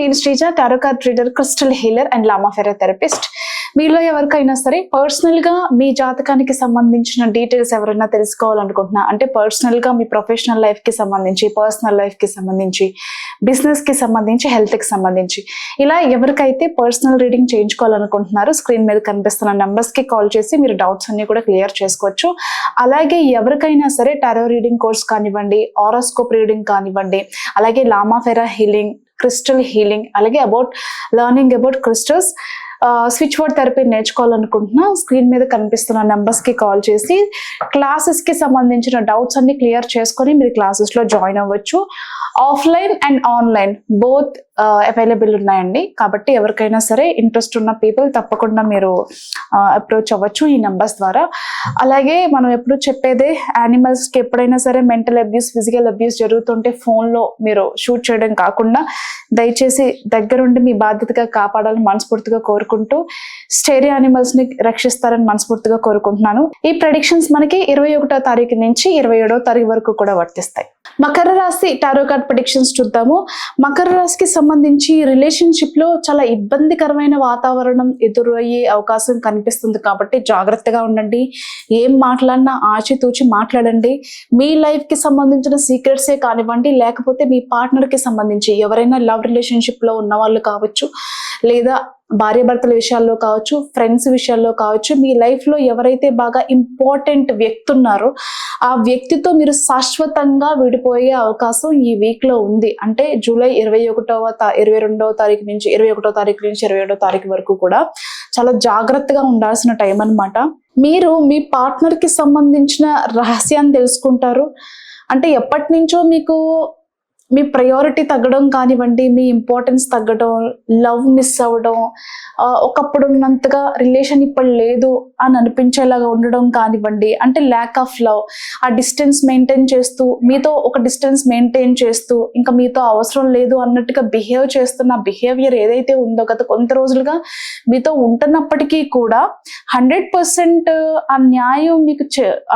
నేను Sreeja, tarot card reader, crystal healer and Lama Fera therapist. మీలో ఎవరికైనా సరే పర్సనల్ గా మీ జాతకానికి సంబంధించిన డీటెయిల్స్ ఎవరైనా తెలుసుకోవాలనుకుంటున్నా, అంటే పర్సనల్ గా మీ ప్రొఫెషనల్ లైఫ్ కి సంబంధించి, పర్సనల్ లైఫ్ కి సంబంధించి, బిజినెస్ కి సంబంధించి, హెల్త్ కి సంబంధించి, ఇలా ఎవరికైతే పర్సనల్ రీడింగ్ చేయించుకోవాలనుకుంటున్నారో స్క్రీన్ మీద కనిపిస్తున్న నెంబర్స్ కి కాల్ చేసి మీరు డౌట్స్ అన్ని కూడా క్లియర్ చేసుకోవచ్చు. అలాగే ఎవరికైనా సరే టారో రీడింగ్ కోర్స్ కానివ్వండి, ఆరోస్కోప్ రీడింగ్ కానివ్వండి, అలాగే Lama Fera healing, crystal healing, అలాగే about learning about crystals, switch word therapy నేర్చుకోవాలనుకుంటున్నా స్క్రీన్ మీద కనిపిస్తున్న నెంబర్స్ కి కాల్ చేసి క్లాసెస్ కి సంబంధించిన డౌట్స్ అన్ని క్లియర్ చేసుకొని మీరు క్లాసెస్ లో జాయిన్ అవ్వచ్చు. Offline and online both available ఉన్నాయండి. కాబట్టి ఎవరికైనా సరే ఇంట్రెస్ట్ ఉన్న పీపుల్ తప్పకుండా మీరు అప్రోచ్ అవ్వచ్చు ఈ నెంబర్స్ ద్వారా. అలాగే మనం ఎప్పుడు చెప్పేదే, యానిమల్స్ కి ఎప్పుడైనా సరే మెంటల్ అబ్యూస్, ఫిజికల్ అబ్యూస్ జరుగుతుంటే ఫోన్ లో మీరు షూట్ చేయడం కాకుండా దయచేసి దగ్గరుండి మీ బాధ్యతగా కాపాడాలని మనస్ఫూర్తిగా కోరుకుంటూ స్టేరీ యానిమల్స్ ని రక్షిస్తారని మనస్ఫూర్తిగా కోరుకుంటున్నాను. ఈ ప్రెడిక్షన్స్ మనకి 21వ తారీఖు నుంచి 27వ తారీఖు వరకు కూడా వర్తిస్తాయి. మకర రాశి టారో కార్డ్ ప్రెడిక్షన్స్ చూద్దాము. మకర రాశికి సంబంధించి రిలేషన్షిప్ లో చాలా ఇబ్బందికరమైన వాతావరణం ఎదురయ్యే అవకాశం కనిపిస్తుంది. కాబట్టి జాగ్రత్తగా ఉండండి. ఏం మాట్లాడినా ఆచితూచి మాట్లాడండి. మీ లైఫ్ కి సంబంధించిన సీక్రెట్సే కానివ్వండి, లేకపోతే మీ పార్ట్నర్ కి సంబంధించి ఎవరైనా లవ్ రిలేషన్షిప్ లో ఉన్న వాళ్ళు కావచ్చు, లేదా భార్యాభర్తల విషయాల్లో కావచ్చు, ఫ్రెండ్స్ విషయాల్లో కావచ్చు, మీ లైఫ్ లో ఎవరైతే బాగా ఇంపార్టెంట్ వ్యక్తి ఉన్నారో ఆ వ్యక్తితో మీరు శాశ్వతంగా విడిపోయే అవకాశం ఈ వీక్ లో ఉంది. అంటే జూలై 22వ తారీఖు నుంచి 21వ తారీఖు నుంచి 27వ తారీఖు వరకు కూడా చాలా జాగ్రత్తగా ఉండాల్సిన టైం అన్నమాట. మీరు మీ పార్ట్నర్ కి సంబంధించిన రహస్యాన్ని తెలుసుకుంటారు. అంటే ఎప్పటి నుంచో మీకు మీ ప్రయారిటీ తగ్గడం కానివ్వండి, మీ ఇంపార్టెన్స్ తగ్గడం, లవ్ మిస్ అవ్వడం, ఒకప్పుడు ఉన్నంతగా రిలేషన్ ఇప్పుడు లేదు అని అనిపించేలాగా ఉండడం కానివ్వండి, అంటే ల్యాక్ ఆఫ్ లవ్, ఆ డిస్టెన్స్ మెయింటైన్ చేస్తూ, మీతో ఒక డిస్టెన్స్ మెయింటైన్ చేస్తూ, ఇంకా మీతో అవసరం లేదు అన్నట్టుగా బిహేవ్ చేస్తున్న బిహేవియర్ ఏదైతే ఉందో గత కొంత రోజులుగా మీతో ఉంటున్నప్పటికీ కూడా 100% ఆ న్యాయం మీకు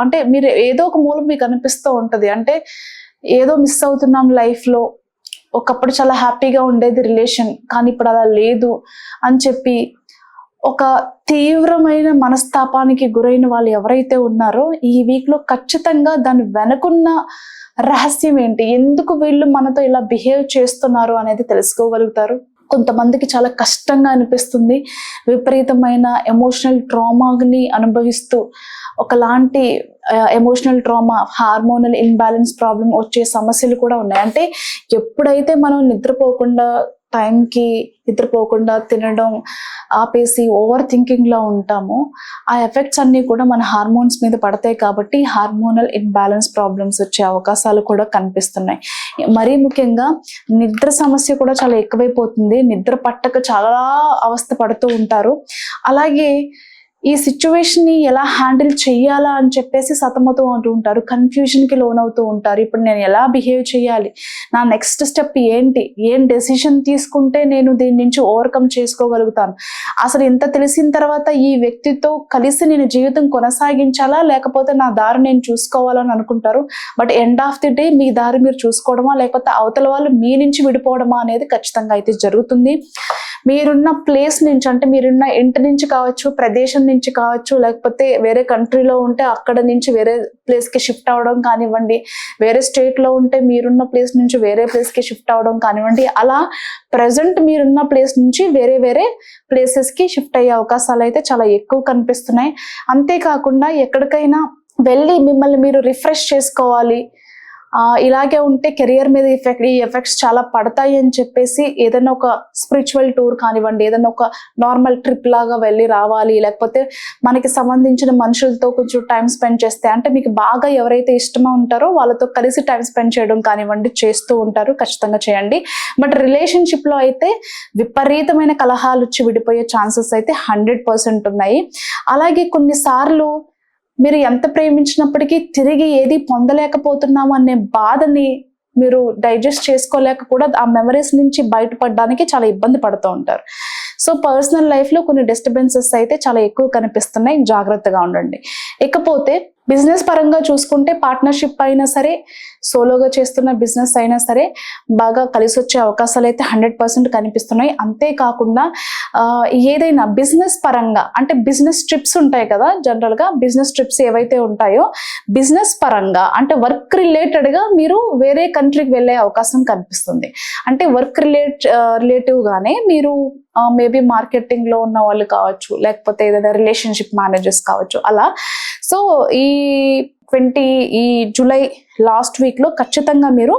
అంటే మీరు ఏదో ఒక మూలం మీకు అనిపిస్తూ ఉంటది. అంటే ఏదో మిస్ అవుతున్నాం లైఫ్ లో, ఒకప్పుడు చాలా హ్యాపీగా ఉండేది రిలేషన్, కానీ ఇప్పుడు అలా లేదు అని చెప్పి ఒక తీవ్రమైన మనస్తాపానికి గురైన వాళ్ళు ఎవరైతే ఉన్నారో ఈ వీక్ లో ఖచ్చితంగా దాని వెనకున్న రహస్యం ఏంటి, ఎందుకు వీళ్ళు మనతో ఇలా బిహేవ్ చేస్తున్నారు అనేది తెలుసుకోగలుగుతారు. కొంతమందికి చాలా కష్టంగా అనిపిస్తుంది. విపరీతమైన ఎమోషనల్ ట్రామాని అనుభవిస్తూ ఒకలాంటి emotional trauma, hormonal imbalance problem వచ్చే సమస్యలు కూడా ఉన్నాయి. అంటే ఎప్పుడైతే మనం నిద్రపోకుండా, టైంకి నిద్రపోకుండా, తినడం ఆపేసి ఓవర్ థింకింగ్ లో ఉంటామో ఆ ఎఫెక్ట్స్ అన్ని కూడా మన హార్మోన్స్ మీద పడతాయి. కాబట్టి హార్మోనల్ ఇన్బ్యాలెన్స్ ప్రాబ్లమ్స్ వచ్చే అవకాశాలు కూడా కనిపిస్తున్నాయి. మరీ ముఖ్యంగా నిద్ర సమస్య కూడా చాలా ఎక్కువైపోతుంది. నిద్ర పట్టక చాలా అవస్థ పడుతూ ఉంటారు. అలాగే ఈ సిచ్యువేషన్ ని ఎలా హ్యాండిల్ చెయ్యాలా అని చెప్పేసి సతమతం అవుతూ ఉంటారు, కన్ఫ్యూజన్ కి లోన్ అవుతూ ఉంటారు. ఇప్పుడు నేను ఎలా బిహేవ్ చేయాలి, నా నెక్స్ట్ స్టెప్ ఏంటి, ఏం డెసిషన్ తీసుకుంటే నేను దీని నుంచి ఓవర్కమ్ చేసుకోగలుగుతాను, అసలు ఇంత తెలిసిన తర్వాత ఈ వ్యక్తితో కలిసి నేను జీవితం కొనసాగించాలా లేకపోతే నా దారి నేను చూసుకోవాలని అనుకుంటారు. But end of the day మీ దారి మీరు చూసుకోవడమా లేకపోతే అవతల వాళ్ళు మీ నుంచి విడిపోవడమా అనేది ఖచ్చితంగా అయితే జరుగుతుంది. మీరున్న ప్లేస్ నుంచి, అంటే మీరున్న ఇంటి నుంచి కావచ్చు, ప్రదేశం నుంచి కావచ్చు, లేకపోతే వేరే కంట్రీలో ఉంటే అక్కడ నుంచి వేరే ప్లేస్ కి షిఫ్ట్ అవడం కానివ్వండి, వేరే స్టేట్ లో ఉంటే మీరున్న ప్లేస్ నుంచి వేరే ప్లేస్ కి షిఫ్ట్ అవడం కానివ్వండి, అలా ప్రజెంట్ మీరున్న ప్లేస్ నుంచి వేరే వేరే ప్లేసెస్ కి షిఫ్ట్ అయ్యే అవకాశాలు అయితే చాలా ఎక్కువ కనిపిస్తున్నాయి. అంతేకాకుండా ఎక్కడికైనా వెళ్ళి మిమ్మల్ని మీరు రిఫ్రెష్ చేసుకోవాలి, ఇలాగే ఉంటే కెరియర్ మీద ఈ ఎఫెక్ట్స్ చాలా పడతాయి అని చెప్పేసి ఏదైనా ఒక స్పిరిచువల్ టూర్ కానివ్వండి, ఏదైనా ఒక నార్మల్ ట్రిప్ లాగా వెళ్ళి రావాలి, లేకపోతే మనకి సంబంధించిన మనుషులతో కొంచెం టైం స్పెండ్ చేస్తే, అంటే మీకు బాగా ఎవరైతే ఇష్టమో ఉంటారో వాళ్ళతో కలిసి టైం స్పెండ్ చేయడం కానివ్వండి చేస్తూ ఉంటారు, ఖచ్చితంగా చేయండి. బట్ రిలేషన్షిప్ లో అయితే విపరీతమైన కలహాలు వచ్చి విడిపోయే ఛాన్సెస్ అయితే 100% ఉన్నాయి. అలాగే కొన్నిసార్లు మీరు ఎంత ప్రేమించినప్పటికీ తిరిగి ఏది పొందలేకపోతున్నాము అనే బాధని మీరు డైజెస్ట్ చేసుకోలేక కూడా ఆ మెమరీస్ నుంచి బయటపడడానికి చాలా ఇబ్బంది పడుతూ ఉంటారు. సో పర్సనల్ లైఫ్ లో కొన్ని డిస్టర్బెన్సెస్ అయితే చాలా ఎక్కువ కనిపిస్తున్నాయి, జాగ్రత్తగా ఉండండి. ఇకపోతే బిజినెస్ పరంగా చూసుకుంటే పార్ట్నర్షిప్ అయినా సరే, సోలోగా చేస్తున్న బిజినెస్ అయినా సరే బాగా కలిసి వచ్చే అవకాశాలు అయితే 100% కనిపిస్తున్నాయి. అంతేకాకుండా ఏదైనా బిజినెస్ పరంగా అంటే బిజినెస్ ట్రిప్స్ ఉంటాయి కదా, జనరల్గా బిజినెస్ ట్రిప్స్ ఏవైతే ఉంటాయో బిజినెస్ పరంగా అంటే వర్క్ రిలేటెడ్గా మీరు వేరే కంట్రీకి వెళ్ళే అవకాశం కనిపిస్తుంది. అంటే వర్క్ రిలేటివ్గానే మీరు మేబీ మార్కెటింగ్లో ఉన్న వాళ్ళు కావచ్చు, లేకపోతే ఏదైనా రిలేషన్షిప్ మేనేజర్స్ కావచ్చు అలా. సో ఈ జూలై లాస్ట్ వీక్లో ఖచ్చితంగా మీరు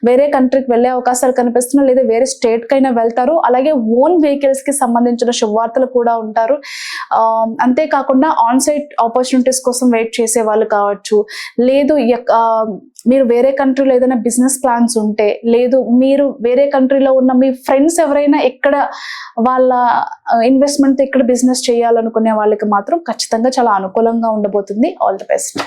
వేరే కంట్రీకి వెళ్ళే అవకాశాలు కనిపిస్తున్నాయి, లేదా వేరే స్టేట్కైనా వెళ్తారు. అలాగే ఓన్ వెహికల్స్కి సంబంధించిన శుభవార్తలు కూడా ఉంటారు. అంతేకాకుండా ఆన్ సైట్ ఆపర్చునిటీస్ కోసం వెయిట్ చేసే వాళ్ళు కావచ్చు, లేదు మీరు వేరే కంట్రీలో ఏదైనా బిజినెస్ ప్లాన్స్ ఉంటే, లేదు మీరు వేరే కంట్రీలో ఉన్న మీ ఫ్రెండ్స్ ఎవరైనా ఎక్కడ వాళ్ళ ఇన్వెస్ట్మెంట్ ఇక్కడ బిజినెస్ చేయాలనుకునే వాళ్ళకి మాత్రం ఖచ్చితంగా చాలా అనుకూలంగా ఉండబోతుంది. All the best.